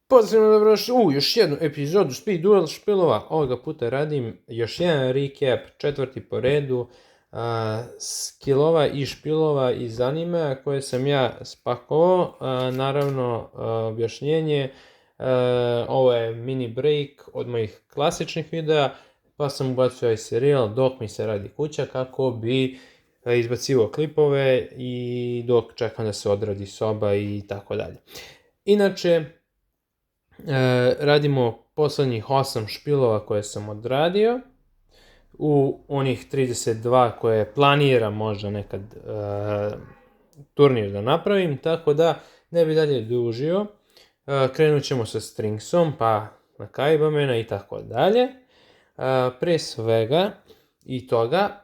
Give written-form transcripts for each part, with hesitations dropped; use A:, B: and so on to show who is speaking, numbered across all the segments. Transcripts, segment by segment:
A: Pozdravno, dobrodošli u još jednu epizodu Speed Duel špilova. Ovoga puta radim još jedan recap, četvrti po redu, skillova i špilova iz anime koje sam ja spakovao. Naravno, objašnjenje, ovo je mini break od mojih klasičnih videa, pa sam ubacio ovaj serijal dok mi se radi kuća kako bi izbacivao klipove i dok čekam da se odradi soba i tako dalje. Inače, radimo poslednjih 8 špilova koje sam odradio u onih 32 koje planiram možda nekad turnir da napravim, tako da ne bi dalje dužio. Krenut ćemo sa Stringsom, pa na Kaibamena i tako dalje. Pre svega i toga,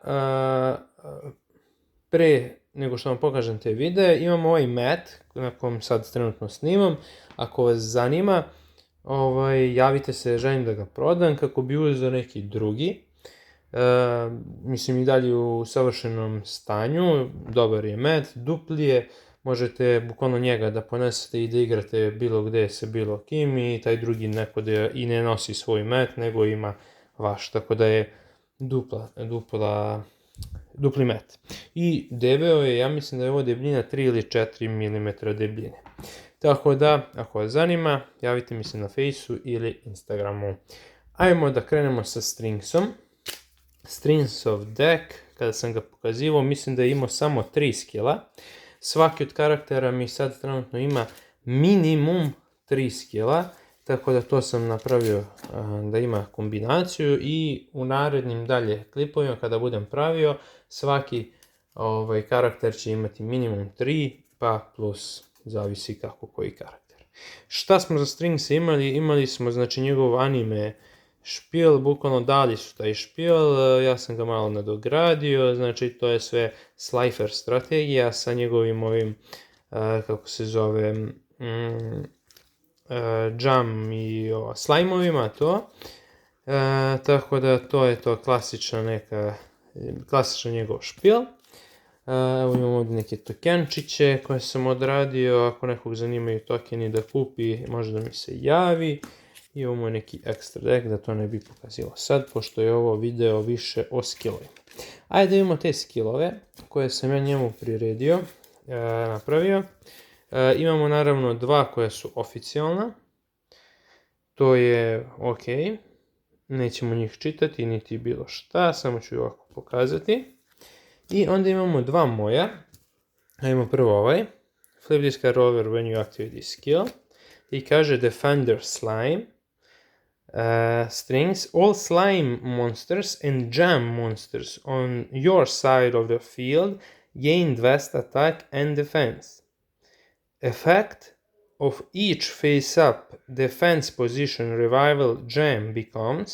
A: pre nego što vam pokažem te videe, imam ovaj mat na kom sad trenutno snimam. Ako vas zanima, javite se, želim da ga prodam kako bi uzeo neki drugi. Mislim i dalje u savršenom stanju, dobar je mat, dupli je, možete bukvalno njega da ponesete i da igrate bilo gde sa bilo kim i taj drugi neko da i ne nosi svoj mat nego ima vaš, tako da je dupli mat. I debeo je, ja mislim da je ovo debljina 3 ili 4 mm debljine. Tako da, ako vas zanima, javite mi se na Faceu ili Instagramu. Ajmo da krenemo sa Stringsom. Stringsov deck, kada sam ga pokazivao, mislim da je imao samo 3 skilla. Svaki od karaktera mi sad trenutno ima minimum 3 skilla, tako da to sam napravio da ima kombinaciju i u narednim dalje klipovima kada budem pravio, svaki karakter će imati minimum 3, pa plus zavisi kako koji karakter. Šta smo za Strings imali? Imali smo znači njegov anime špil, bukvalno dali su taj špil, ja sam ga malo nadogradio, znači to je sve Slifer strategija sa njegovim ovim, kako se zove, jam i slajmovima to. Tako da to je to klasičan njegov špil. Evo imamo ovdje neke tokenčiće koje sam odradio, ako nekog zanimaju tokeni da kupi, može da mi se javi. I imamo neki extra deck da to ne bi pokazilo sad, pošto je ovo video više o skillovima. Ajde da imamo te skillove koje sam ja njemu priredio, napravio. Imamo naravno dva koja su oficijalna, to je ok, nećemo njih čitati niti bilo šta, samo ću ovako pokazati. I onda imamo dva moja, ajmo prvo ovaj, flip this card over when you activate this skill, i kaže Defender Slime, Strings, all slime monsters and jam monsters on your side of the field gain 200 attack and defense. Effect of each face-up defense position revival jam becomes: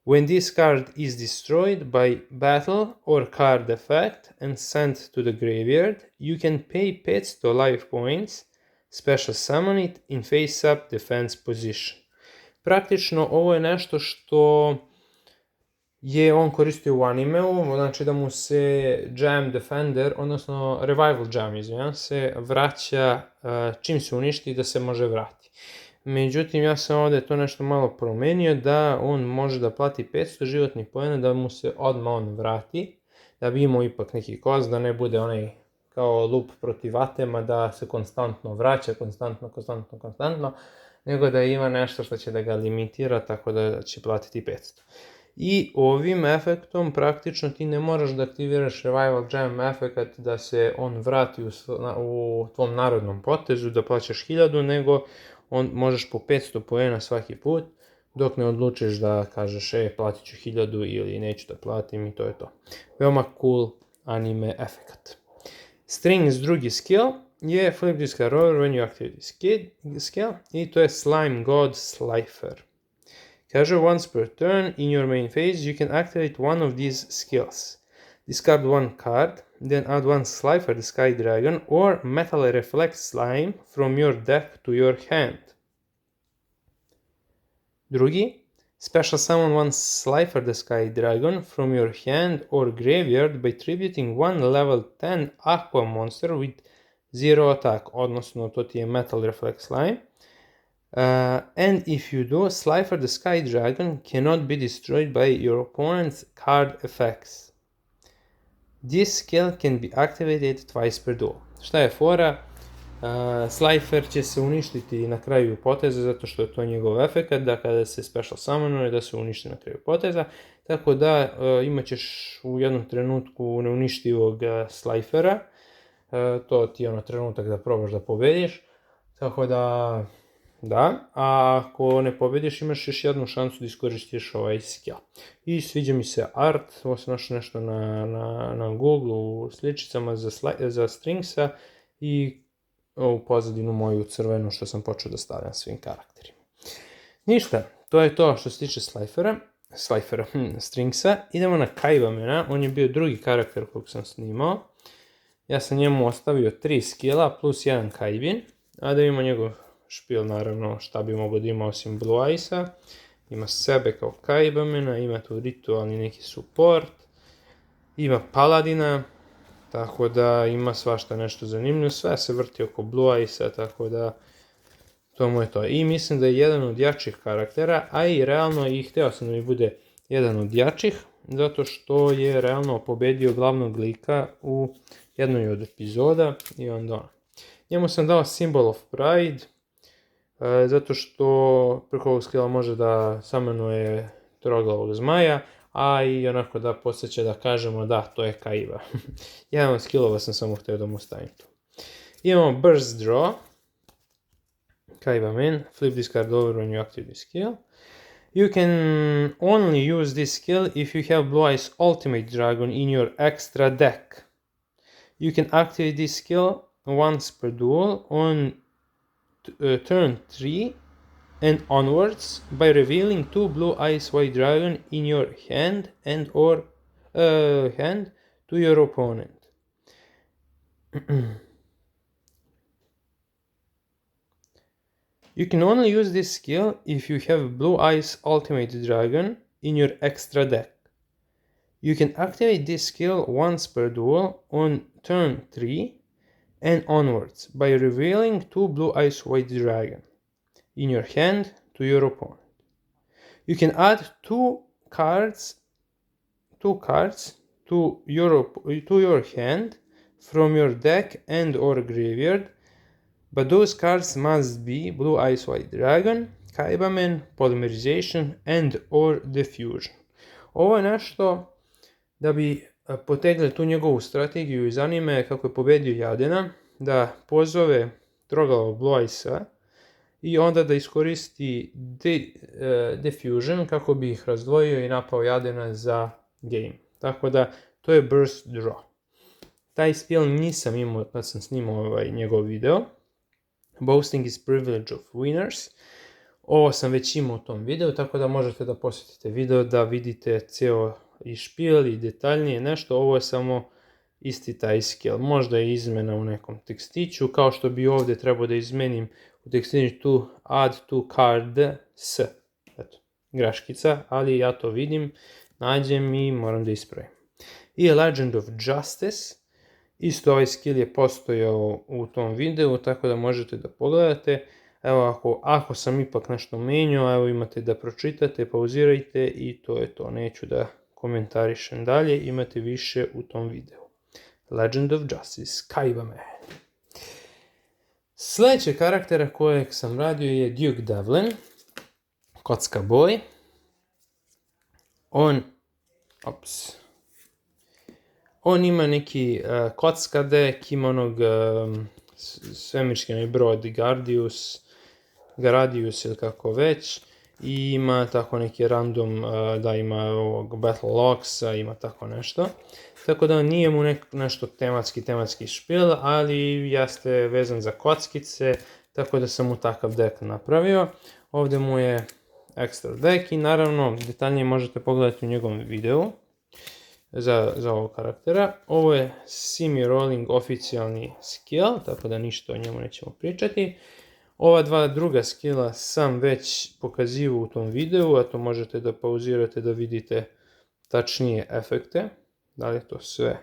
A: when this card is destroyed by battle or card effect and sent to the graveyard, you can pay 500 life points, special summon it in face-up defense position. Praktično ovo je nešto što je on koristio u animeu, znači da mu se Jam Defender, odnosno Revival Jam, izvinjam se, vraća čim se uništi da se može vrati. Međutim, ja sam ovdje to nešto malo promenio da on može da plati 500 životnih poena da mu se odmah on vrati, da bi imao ipak neki kost, da ne bude onaj kao loop protiv Atema da se konstantno vraća, konstantno, nego da ima nešto što će da ga limitira tako da će platiti 500. I ovim efektom praktično ti ne moraš da aktiviraš Revival Jam efekt da se on vrati u tvom narodnom potezu, da plaćaš 1000, nego on možeš po 500 poena svaki put, dok ne odlučiš da kažeš platit ću 1000 ili neću da platim i to je to. Veoma cool anime efekt. Strings drugi skill je flip this card over when you activate this skill i to je Slime God Slifer. Kaže, once per turn in your main phase you can activate one of these skills. Discard one card, then add one Slifer the Sky Dragon or Metal Reflect Slime from your deck to your hand. Drugi, special summon one Slifer the Sky Dragon from your hand or graveyard by tributing one level 10 Aqua monster with 0 attack, odnosno to ti je Metal Reflect Slime. And if you do, Slifer the Sky Dragon cannot be destroyed by your opponent's card effects. This skill can be activated twice per duel. Šta je fora? Slifer će se uništiti na kraju poteza zato što je to njegov efekt da kada se special summonuje da se uništi na kraju poteza, tako da imat ćeš u jednom trenutku neuništivog Slifera, to ti je trenutak da probaš da pobediš, tako da a ako ne pobediš imaš još jednu šansu da iskoristiš ovaj skill. I sviđa mi se art, ovo sam našao nešto na Google u sličicama za Stringsa i ovu pozadinu moju crvenu što sam počeo da stavljam svim karakterima. Ništa, to je to što se tiče Stringsa. Idemo na Kaibamena, on je bio drugi karakter kojeg sam snimao. Ja sam njemu ostavio 3 skilla plus 1 Kaibin, a da imamo njegov špil, naravno šta bi mogo da ima osim Blue Eyesa. Ima sebe kao Kaibamena, ima tu ritualni neki support, ima Paladina, tako da ima svašta nešto zanimljivo, sve se vrti oko Blue Eyesa, tako da to mu je to. I mislim da je jedan od jačih karaktera, a i realno i hteo sam da mi bude jedan od jačih, zato što je realno pobedio glavnog lika u jednoj od epizoda i onda ono. Njemu sam dao Symbol of Pride, zato što preko ovog skilla može da summonuje troglavog zmaja, a i onako da podsjeća da kažemo da, to je Kaiba. Jedan od skillova sam samo htio da mu stavim tu. Imamo Burst Draw, Kaibamen, flip this card over when you activate this skill. You can only use this skill if you have Blue Eyes Ultimate Dragon in your extra deck. You can activate this skill once per duel on turn 3 and onwards by revealing 2 Blue Eyes White Dragon in your hand and or hand to your opponent. You can only use this skill if you have Blue Eyes Ultimate Dragon in your extra deck. You can activate this skill once per duel on turn 3 and onwards by revealing 2 Blue Eyes White Dragon in your hand to your opponent. You can add two cards to your hand from your deck and or graveyard, but those cards must be Blue Eyes White Dragon, Kaibamen, Polymerization and or Diffusion. Ovo je nešto da bi potegli tu njegovu strategiju iz anime kako je pobedio Jadena, da pozove troglavog Blue Eyesa i onda da iskoristi Diffusion kako bi ih razdvojio i napao Jadena za game. Tako da to je Burst Draw. Taj skill nisam imao kad sam snimao njegov video. Boasting is privilege of winners. Ovo sam već imao u tom videu, tako da možete da posjetite video da vidite ceo i špil i detaljnije nešto. Ovo je samo isti taj skill. Možda je izmena u nekom tekstiću, kao što bi ovdje trebao da izmenim u tekstiću tu add to card s. Eto, graškica, ali ja to vidim, nađem i moram da ispravim. I Legend of Justice. Isto ovaj skill je postojao u tom videu, tako da možete da pogledate. Evo, ako sam ipak nešto menjao, evo imate da pročitate, pauzirajte i to je to. Neću da komentarišem dalje, imate više u tom videu. Legend of Justice, Kaibamen. Sljedeći karaktera kojeg sam radio je Duke Devlin, kocka boj. On ima neki kocka deck, ima onog svemirski brod Gradius ili kako već, i ima tako neki random, da ima ovog Battle Locksa, ima tako nešto. Tako da nije mu nešto tematski špil, ali jeste vezan za kockice, tako da sam mu takav deck napravio. Ovdje mu je ekstra deck i naravno detaljnije možete pogledati u njegovom videu za ovog karaktera. Ovo je Simi Rolling oficijalni skill, tako da ništa o njemu nećemo pričati. Ova dva druga skilla sam već pokazivao u tom videu, a to možete da pauzirate da vidite tačnije efekte. Da li je to sve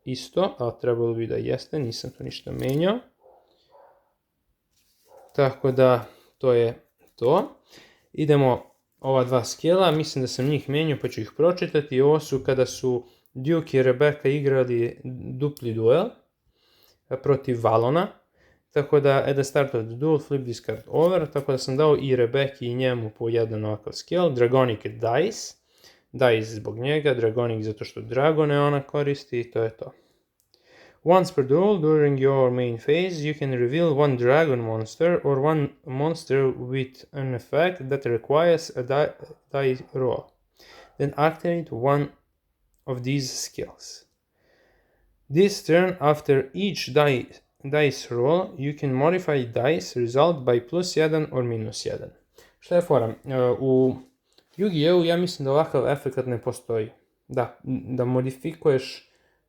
A: isto, ali trebalo bi da jeste, nisam to ništa menjao. Tako da to je to. Idemo ova dva skilla, mislim da sam njih menjao pa ću ih pročitati. Ovo su kada su Duke i Rebecca igrali dupli duel protiv Valona. Tako da, at the start of the duel, flip this card over, tako da sam dao i Rebecca i njemu po jedan ovakav skill. Dragonic Dice, Dice zbog njega, Dragonic zato što dragone ona koristi i to je to. Once per duel, during your main phase, you can reveal one dragon monster or one monster with an effect that requires a die roll. Then activate one of these skills. This turn, after each dice roll, you can modify dice result by +1 or -1. Šta je fora? U Yu-Gi-Oh! Ja mislim da ovakav efekt ne postoji. Da modifikuješ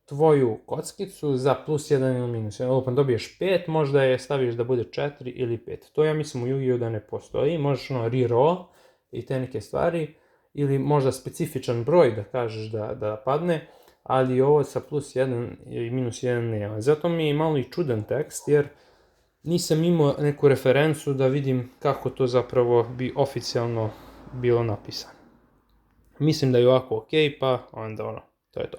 A: tvoju kockicu za +1 ili -1. Ovo pa dobiješ 5, možda je staviš da bude 4 ili 5. To ja mislim u Yu-Gi-Oh! Da ne postoji. Možeš reroll i te neke stvari. Ili možda specifičan broj da kažeš da padne. Ali ovo sa +1 i -1 nema. Zato mi je malo i čudan tekst, jer nisam imao neku referencu da vidim kako to zapravo bi oficijalno bilo napisano. Mislim da je ovako ok, pa onda to je to.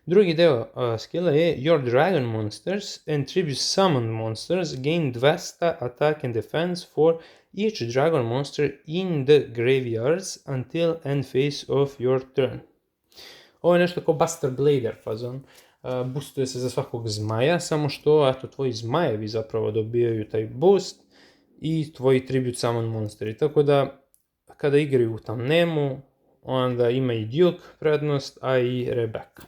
A: Drugi deo skilla je Your Dragon Monsters and Tribute Summoned Monsters gain 200 attack and defense for each Dragon Monster in the graveyards until end phase of your turn. Ovo je nešto kao Buster Blader fazon. Boostuje se za svakog zmaja, samo što tvoji zmajevi zapravo dobijaju taj boost i tvoji Tribute Summon monsteri. Tako da kada igraju u tandemu, onda ima i Duke prednost, a i Rebecca.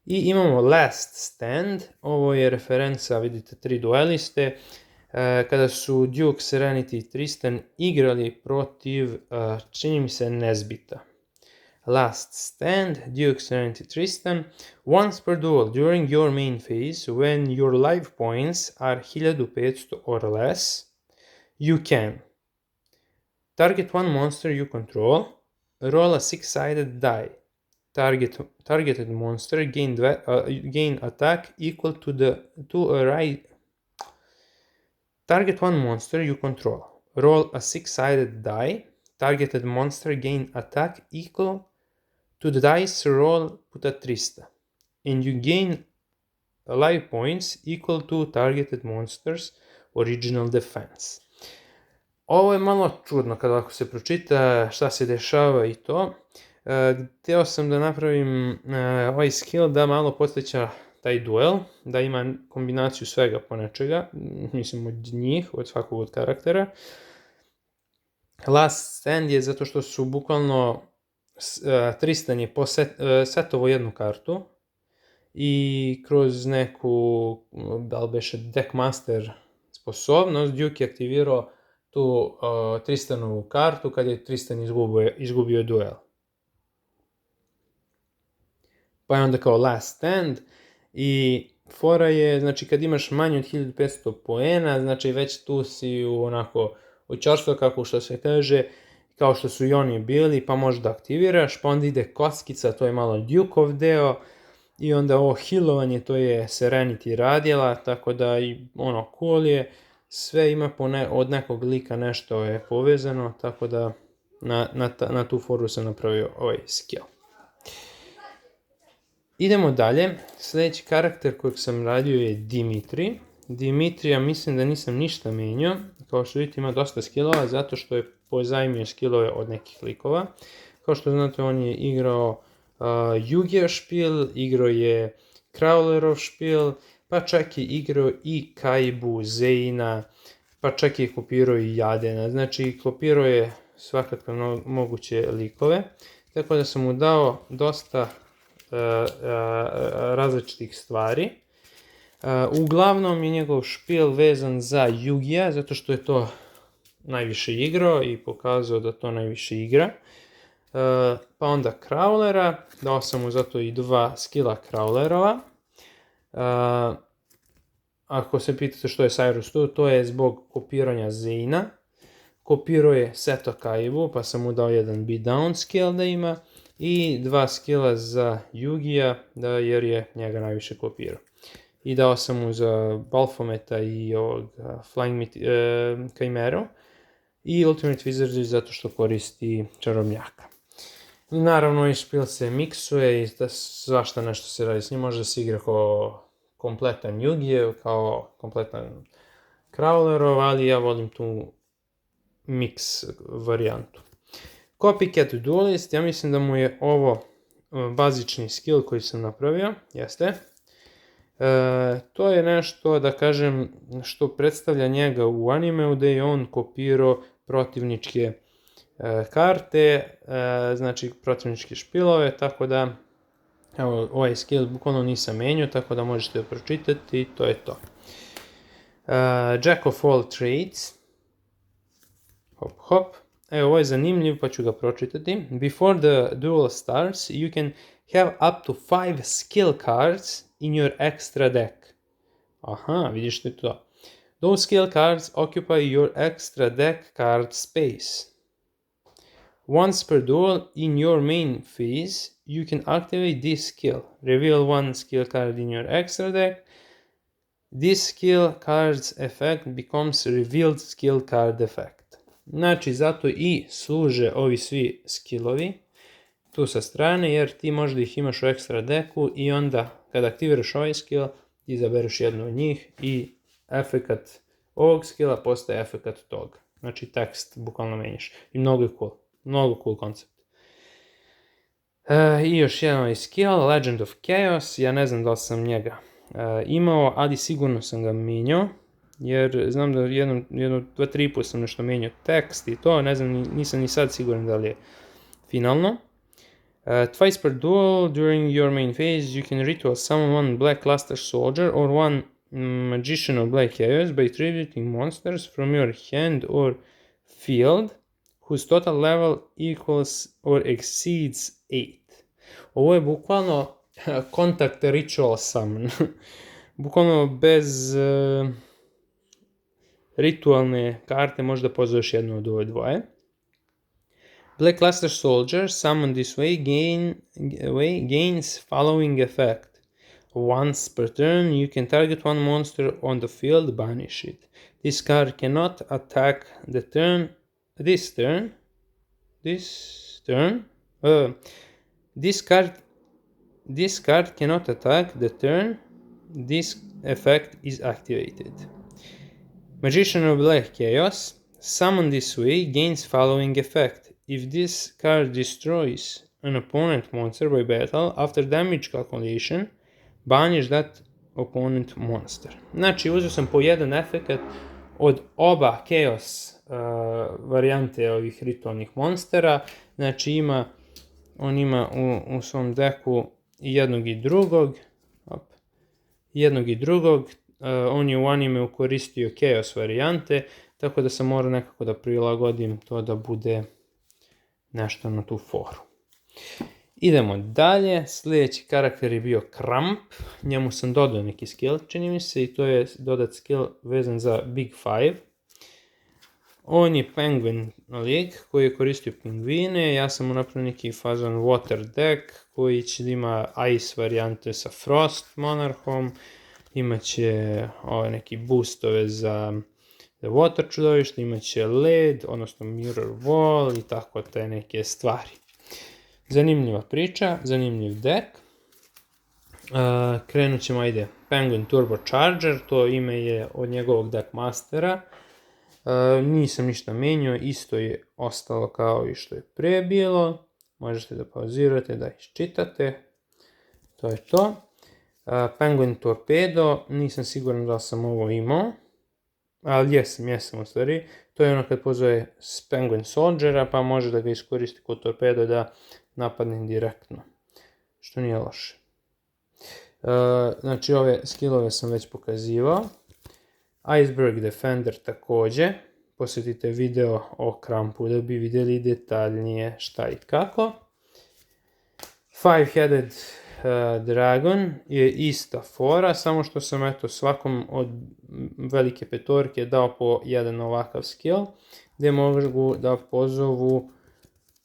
A: I imamo Last Stand, ovo je referenca, vidite, 3 dueliste. Kada su Duke, Serenity i Tristan igrali protiv, čini mi se, Nesbita. Last Stand, Duke, Serenity, Tristan. Once per duel during your main phase, when your life points are 1500 or less, you can target one monster you control, roll a 6-sided die. Targeted monster gain attack equal to a right. Target one monster you control, roll a 6-sided die. Targeted monster gain attack equal to the dice roll puta 300, and you gain life points equal to targeted monster's original defense. Ovo je malo čudno kada ako se pročita šta se dešava i to. Htio sam da napravim ovaj skill da malo podsjeća taj duel, da ima kombinaciju svega po nečega, mislim od njih, od svakog od karaktera. Last Stand je zato što su bukvalno Tristan je setovo jednu kartu i kroz neku, da li beše Deckmaster sposobnost, Duke je aktivirao tu Tristanovu kartu kad je Tristan izgubio duel. Pa je onda kao Last Stand i fora je, znači kad imaš manje od 1500 poena, znači već tu si u čarstvo, kako što se kaže, kao što su i oni bili, pa možeš da aktiviraš, pa onda ide kockica, to je malo Dukeov deo, i onda ovo healovanje, to je Serenity radila, tako da i cool je, sve ima od nekog lika nešto je povezano, tako da na tu foru sam napravio ovaj skill. Idemo dalje, sljedeći karakter kojeg sam radio je Dimitri. Dimitrija mislim da nisam ništa menjao, kao što vidite ima dosta skillova, zato što je pozajmio skillove od nekih likova. Kao što znate, on je igrao Yu-Gi-Oh! Špil, igrao je Crawlerov špil, pa čak je igrao i Kaibu, Zeina, pa čak je kopirao i Jadena. Znači, kopirao je svakakve moguće likove, tako da sam mu dao dosta različitih stvari. Uglavnom je njegov špil vezan za Yu-Gi-Oh! Zato što je to najviše igrao i pokazao da to najviše igra. Pa onda Crawlera, dao sam mu zato i 2 skilla Crawlerova. Ako se pitate što je Cyrus tu, to je zbog kopiranja Zeina. Kopirao je Seto Kaibu, pa sam mu dao jedan beatdown skill da ima i 2 skilla za Yu-Gi-Oh! Jer je njega najviše kopirao. i dao sam mu za Balfometa i ovog Flying Chimeru i Ultimate Wizard zato što koristi čarobnjaka. I naravno i špil se miksuje i svašta nešto se radi s njim, može da se igra kao kompletan Yu-Gi-Oh, kao kompletan Crawlerov, ali ja volim tu mix varijantu. Copycat Duelist, ja mislim da mu je ovo bazični skill koji sam napravio, jeste. To je nešto, da kažem, što predstavlja njega u animeu, gde je on kopirao protivničke karte, znači protivničke špilove, tako da evo, ovaj skill bukvalno nisam menjao, tako da možete da pročitati i to je to. Jack of all trades, hop hop, evo ovo je zanimljiv pa ću ga pročitati. Before the duel starts, you can have up to 5 skill cards in your extra deck. Aha, vidiš što je to. Those skill cards occupy your extra deck card space. Once per duel in your main phase, you can activate this skill. Reveal one skill card in your extra deck. This skill card's effect becomes revealed skill card effect. Znači, zato i služe ovi svi skillovi tu sa strane, jer ti možda ih imaš u ekstra deku i onda kada aktiviraš ovaj skill, izabereš jednu od njih i efekat ovog skilla postaje efekat toga. Znači, tekst bukvalno menjaš. I mnogo je cool. Mnogo cool koncept. I još jedan skill, Legend of Chaos. Ja ne znam da li sam njega imao, ali sigurno sam ga menjao. Jer znam da jedno 2-3 puta sam nešto menjao tekst i to, ne znam, nisam ni sad siguran da li je finalno. Twice per duel, during your main phase, you can ritual summon one Black Luster Soldier or one Magician of Black Chaos by tributing monsters from your hand or field whose total level equals or exceeds 8. Ovo je bukvalno contact ritual summon. Bukvalno bez ritualne karte možda pozoveš jednu od ove dvoje. Black Luster Soldier summoned this way gains following effect. Once per turn, you can target one monster on the field, banish it. This card cannot attack this card cannot attack the turn this effect is activated. Magician of Black Chaos, summoned this way, gains following effect. If this card destroys an opponent monster by battle, after damage calculation, banish that opponent monster. Znači, uzeo sam po jedan efekat od oba Chaos varijante ovih ritualnih monstera. Znači, on ima u svom deku i jednog i drugog. On je u animeu koristio Chaos varijante, tako da sam morao nekako da prilagodim to da bude nešto na tu foru. Idemo dalje, sljedeći karakter je bio Kramp, njemu sam dodao neki skill, čini mi se, i to je dodat skill vezan za Big Five. On je Penguin lik koji je koristio pingvine, ja sam mu napravio neki fazon Water deck koji će da ima Ice varijante sa Frost Monarchom, imaće neki boostove za Water čudovište, imaće led, odnosno Mirror Wall i tako te neke stvari. Zanimljiva priča, zanimljiv deck. Krenut ćemo, ajde, Penguin Turbo Charger, to ime je od njegovog deckmastera. Nisam ništa menjao, isto je ostalo kao i što je prije bilo. Možete da pauzirate, da iščitate. To je to. Penguin Torpedo, nisam siguran da sam ovo imao. Ali jesam u stvari. To je ono kad pozove Penguin Soldiera, pa može da ga iskoristi kod torpedo da napadne direktno. Što nije loše. Znači ove skillove sam već pokazivao. Iceberg Defender također. Posjetite video o Krampu da bi vidjeli detaljnije šta i kako. Five-Headed Dragon je ista fora, samo što sam svakom od velike petorke dao po jedan ovakav skill, gdje mogu da pozovu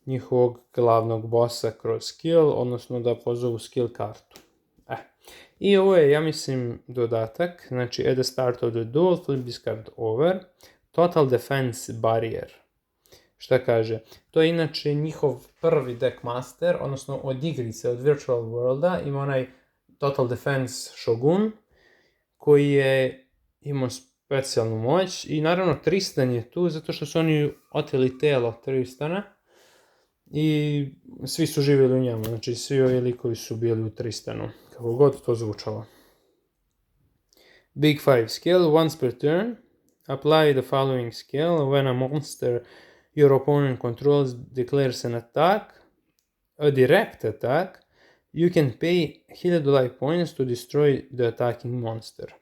A: njihovog glavnog bossa kroz skill, odnosno da pozovu skill kartu. I ovo je, ja mislim, dodatak, znači at the start of the duel, flip this card over, total defense barrier. Šta kaže? To je inače njihov prvi deckmaster, odnosno od igrice, od Virtual Worlda, ima onaj Total Defense Shogun, koji je imao specijalnu moć i naravno Tristan je tu zato što su oni oteli telo Tristana i svi su živjeli u njemu, znači svi ovi likovi su bili u Tristanu, kako god to zvučalo. Big 5 skill, once per turn, apply the following skill when a monster your opponent controls declares an attack, a direct attack, you can pay 1000 life points to destroy the attacking monster.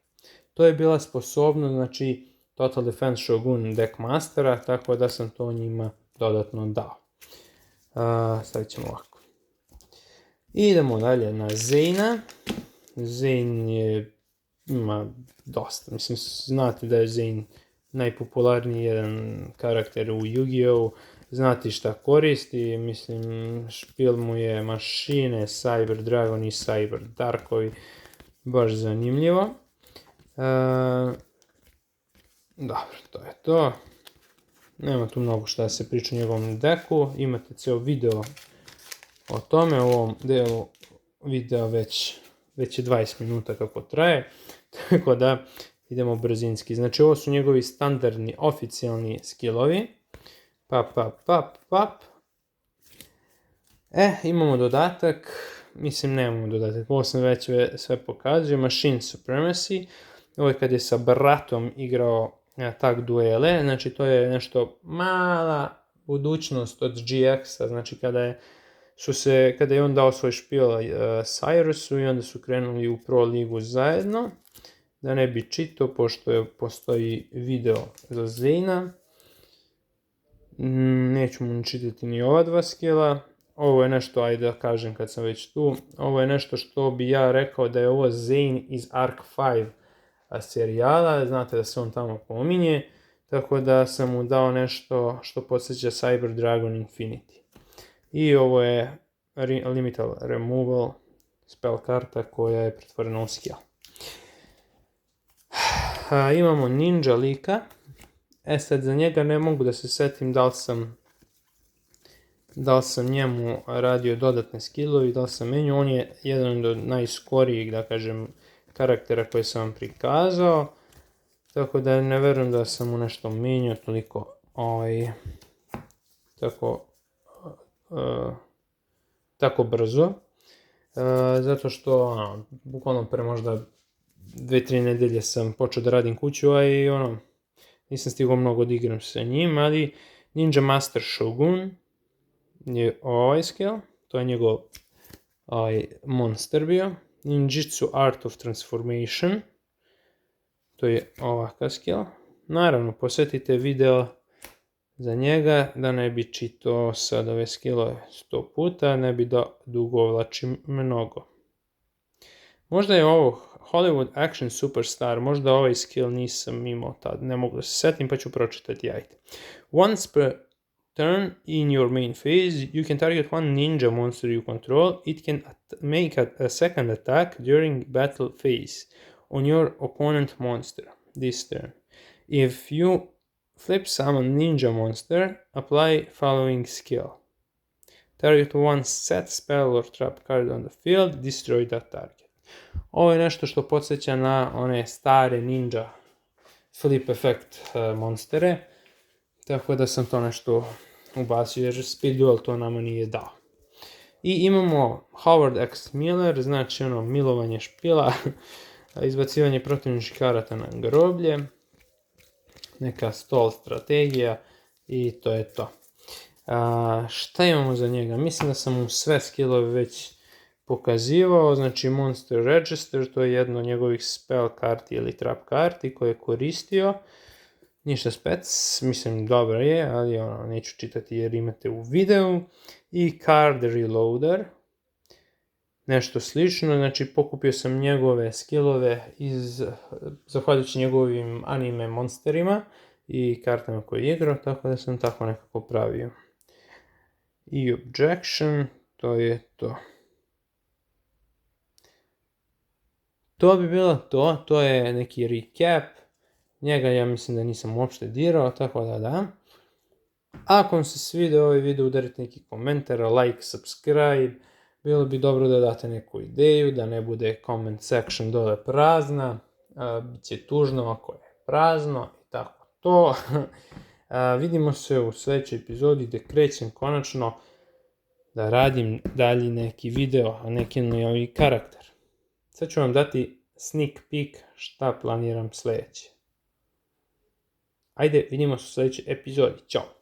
A: To je bila sposobnost, znači Total Defense Shogun Deckmastera, tako da sam to njima dodatno dao. Stavit ćemo ovako. Idemo dalje na Zayna. Zayn ima dosta, mislim, znate da je Zayn najpopularniji jedan karakter u Yu-Gi-Oh! Znate šta koristi, mislim, špil mu je mašine, Cyber Dragon i Cyber Darkovi, baš zanimljivo. Dobro, to je to. Nema tu mnogo šta da se priča o njegovom deku, imate ceo video o tome, u ovom delu videa već je 20 minuta kako traje, tako da idemo brzinski. Znači ovo su njegovi standardni, oficijalni skillovi. Pap. Imamo dodatak, mislim nemamo dodatak, ovo sam već sve pokazio, Machine Supremacy. Ovo je kad je sa bratom igrao tak duele, znači to je nešto mala budućnost od GX-a, znači kada je on dao svoj špil Cyrusu i onda su krenuli u Pro ligu zajedno, da ne bi čitao, pošto postoji video za Zayna. Neću mu čitati ni ova dva skilla. Ovo je nešto, ajde da kažem kad sam već tu, ovo je nešto što bi ja rekao da je ovo Zayn iz Arc 5 serijala, znate da se on tamo pominje, tako da sam mu dao nešto što podsjeća Cyber Dragon Infinity. I ovo je Limited Removal spell karta koja je pretvorena u skill. Imamo Ninja lika. Sad za njega ne mogu da se setim da li sam njemu radio dodatne skillovi, da li sam menio. On je jedan od najskorijih, da kažem, karaktera koje sam vam prikazao. Tako da ne verujem da sam mu nešto menio toliko tako brzo. Zato što bukvalno pre možda 2-3 nedelje sam počeo da radim kuću, a i nisam stigao mnogo da igram sa njim, ali Ninja Master Shogun je ovaj skill, to je njegov monster bio. Ninjutsu Art of Transformation, to je ovakav skill. Naravno, posjetite video za njega, da ne bi čitao sad ove skillove 100 puta, ne bi da dugovlačim mnogo. Možda je ovo Hollywood Action Superstar, možda ovaj skill nisam imao tad, ne mogu da se setim pa ću pročitati, ajde. Once per turn in your main phase, you can target one ninja monster you control. It can make a second attack during battle phase on your opponent monster this turn. If you flip summon ninja monster, apply following skill. Target one set spell or trap card on the field, destroy that target. Ovo je nešto što podsjeća na one stare ninja flip effect monstere, tako da sam to nešto ubacio, jer Speed Duel to nama nije dao. I imamo Howard X Miller, znači milovanje špila, izbacivanje protivničkih karata na groblje, neka stall strategija i to je to. Šta imamo za njega? Mislim da sam mu sve skillove već pokazivao, znači Monster Register, to je jedno od njegovih spell karti ili trap karti koje je koristio. Ništa spec, mislim dobro je, ali neću čitati jer imate u videu. I Card Reloader, nešto slično, znači pokupio sam njegove skillove zahvaljujući njegovim anime monsterima i kartama koje je igrao, tako da sam tako nekako pravio. I Objection, to je to. To bi bilo to, to je neki recap, njega ja mislim da nisam uopšte dirao, tako da. Ako vam se svidio ovaj video, udarite neki komentar, like, subscribe, bilo bi dobro da date neku ideju, da ne bude comment section dole prazna, bit će tužno ako je prazno i tako to. Vidimo se u sljedećoj epizodi gdje krećem konačno da radim dalje neki video, a neki novi karakter. Sad ću vam dati sneak peek šta planiram sljedeće. Ajde, vidimo se u sljedećoj epizodi. Ćao!